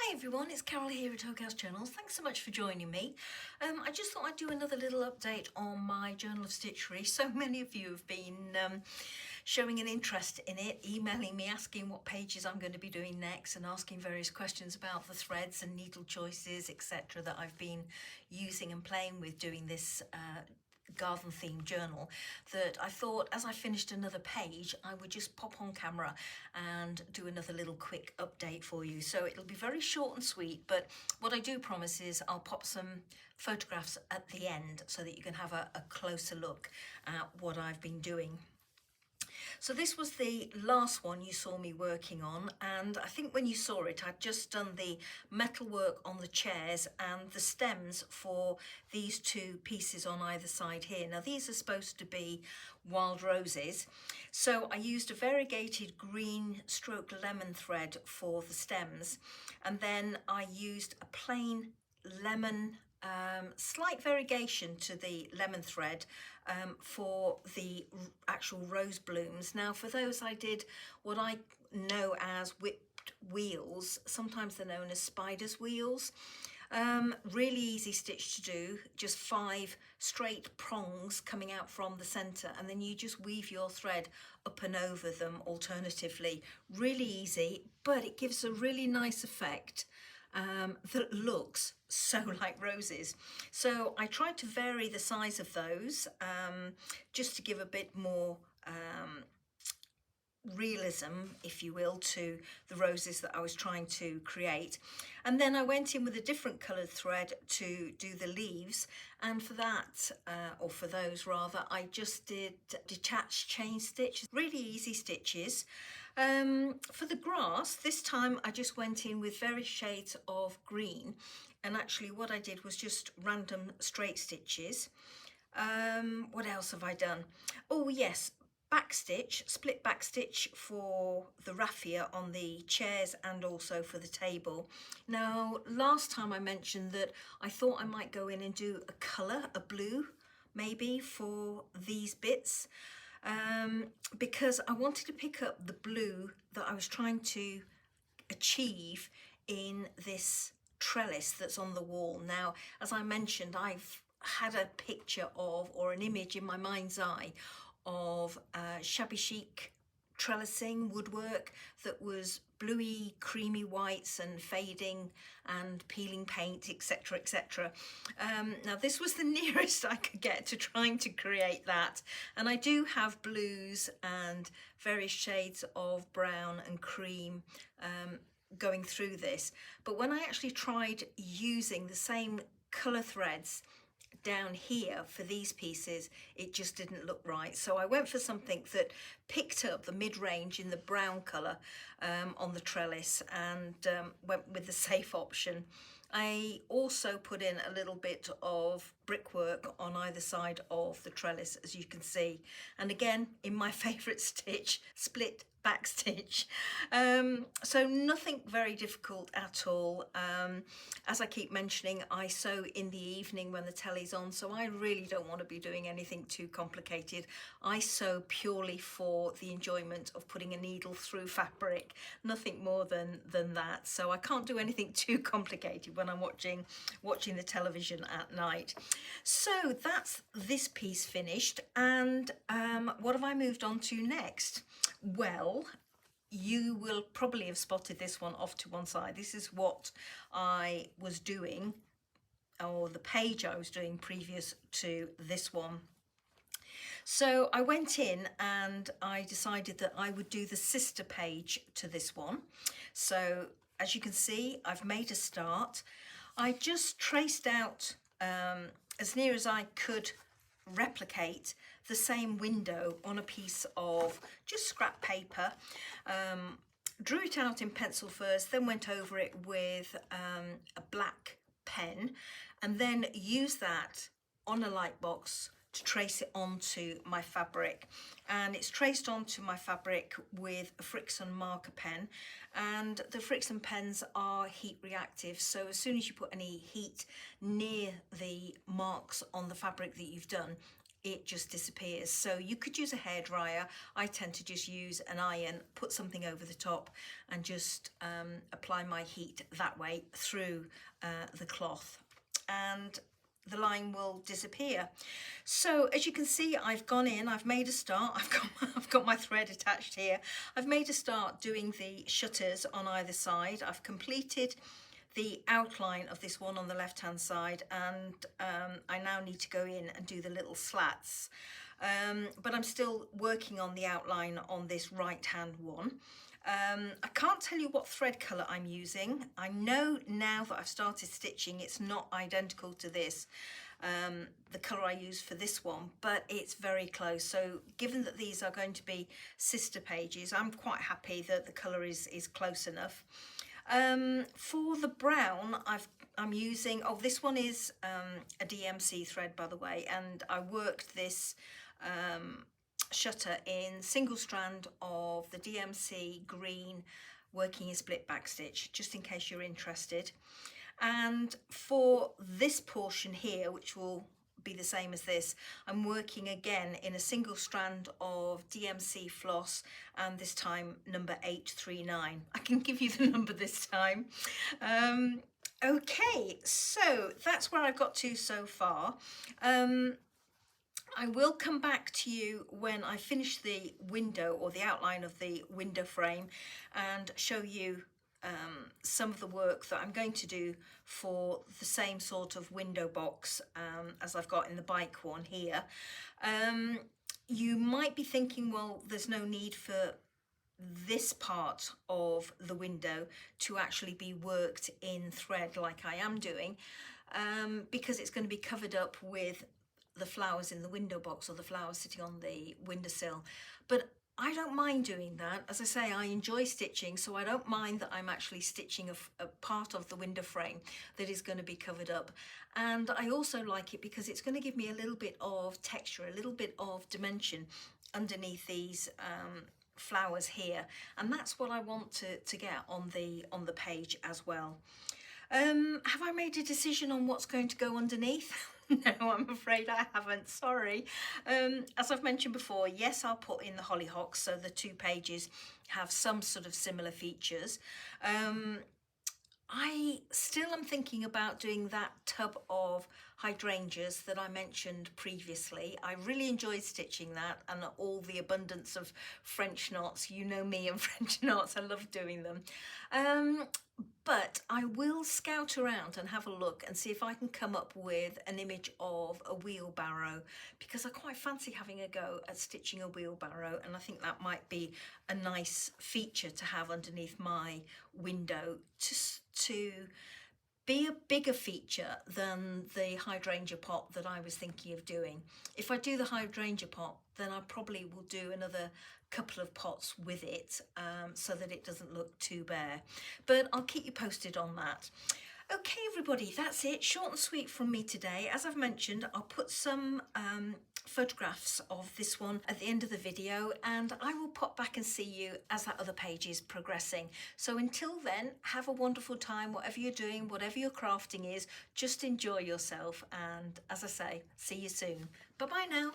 Hi everyone, it's Carol here at JofS Journals. Thanks so much for joining me. I just thought I'd do another little update on my Journal of Stitchery. So many of you have been showing an interest in it, emailing me asking what pages I'm going to be doing next and asking various questions about the threads and needle choices, etc. that I've been using and playing with doing this garden themed journal, that I thought as I finished another page I would just pop on camera and do another little quick update for you. So it'll be very short and sweet, but what I do promise is I'll pop some photographs at the end so that you can have a closer look at what I've been doing. So this was the last one you saw me working on, and I think when you saw it I'd just done the metalwork on the chairs and the stems for these two pieces on either side here. Now these are supposed to be wild roses, so I used a variegated green stroke lemon thread for the stems, and then I used a plain lemon slight variegation to the lemon thread for the actual rose blooms. Now for those I did what I know as whipped wheels, sometimes they're known as spider's wheels. Really easy stitch to do, just 5 straight prongs coming out from the center, and then you just weave your thread up and over them alternatively. Really easy, but it gives a really nice effect that looks so like roses. So I tried to vary the size of those just to give a bit more realism, if you will, to the roses that I was trying to create. And then I went in with a different coloured thread to do the leaves, and for that, or for those rather, I just did detached chain stitch, really easy stitches. For the grass, this time I just went in with various shades of green, and actually what I did was just random straight stitches. What else have I done? Oh yes, backstitch, split backstitch for the raffia on the chairs and also for the table. Now last time I mentioned that I thought I might go in and do a colour, a blue maybe, for these bits, because I wanted to pick up the blue that I was trying to achieve in this trellis that's on the wall. Now, as I mentioned, I've had a picture of, or an image in my mind's eye of shabby chic trellising woodwork that was bluey, creamy whites and fading and peeling paint, etc, etc. Now this was the nearest I could get to trying to create that, and I do have blues and various shades of brown and cream going through this, but when I actually tried using the same colour threads down here for these pieces, it just didn't look right. So I went for something that picked up the mid-range in the brown colour on the trellis, and went with the safe option. I also put in a little bit of brickwork on either side of the trellis, as you can see, and again in my favourite stitch, split back stitch. So nothing very difficult at all. As I keep mentioning, I sew in the evening when the telly's on, so I really don't want to be doing anything too complicated. I sew purely for the enjoyment of putting a needle through fabric, nothing more than that. So I can't do anything too complicated when I'm watching the television at night. So that's this piece finished, and what have I moved on to next? Well, you will probably have spotted this one off to one side. This is what I was doing, or the page I was doing previous to this one. So I went in and I decided that I would do the sister page to this one. So as you can see, I've made a start. I just traced out as near as I could replicate the same window on a piece of just scrap paper. Drew it out in pencil first, then went over it with a black pen, and then used that on a light box to trace it onto my fabric. And it's traced onto my fabric with a Frixion marker pen, and the Frixion pens are heat reactive, so as soon as you put any heat near the marks on the fabric that you've done, it just disappears. So you could use a hairdryer. I tend to just use an iron, put something over the top and just apply my heat that way through the cloth, and the line will disappear. So as you can see, I've gone in, I've made a start, I've got my thread attached here. I've made a start doing the shutters on either side. I've completed the outline of this one on the left hand side, and I now need to go in and do the little slats, but I'm still working on the outline on this right hand one. I can't tell you what thread colour I'm using. I know now that I've started stitching it's not identical to this, the colour I use for this one, but it's very close. So given that these are going to be sister pages, I'm quite happy that the colour is close enough. For the brown, I'm using, oh, this one is a DMC thread, by the way, and I worked this shutter in single strand of the DMC green working in split backstitch, just in case you're interested. And for this portion here, which will be the same as this, I'm working again in a single strand of DMC floss, and this time number 839. I can give you the number this time. Okay, so that's where I've got to so far. I will come back to you when I finish the window or the outline of the window frame and show you some of the work that I'm going to do for the same sort of window box as I've got in the bike one here. You might be thinking, well, there's no need for this part of the window to actually be worked in thread like I am doing, because it's going to be covered up with the flowers in the window box or the flowers sitting on the windowsill. But I don't mind doing that. As I say, I enjoy stitching, so I don't mind that I'm actually stitching a part of the window frame that is going to be covered up. And I also like it because it's going to give me a little bit of texture, a little bit of dimension underneath these flowers here, and that's what I want to get on the page as well. Have I made a decision on what's going to go underneath? No, I'm afraid I haven't, sorry. As I've mentioned before, yes, I'll put in the hollyhocks, so the two pages have some sort of similar features. I still am thinking about doing that tub of hydrangeas that I mentioned previously. I really enjoyed stitching that, and all the abundance of French knots. You know me and French knots, I love doing them. But I will scout around and have a look and see if I can come up with an image of a wheelbarrow, because I quite fancy having a go at stitching a wheelbarrow, and I think that might be a nice feature to have underneath my window to be a bigger feature than the hydrangea pot that I was thinking of doing. If I do the hydrangea pot, then I probably will do another couple of pots with it, so that it doesn't look too bare. But I'll keep you posted on that. Okay, everybody, that's it. Short and sweet from me today. As I've mentioned, I'll put some photographs of this one at the end of the video, and I will pop back and see you as that other page is progressing. So until then, have a wonderful time, whatever you're doing, whatever your crafting is, just enjoy yourself. And as I say, see you soon. Bye-bye now.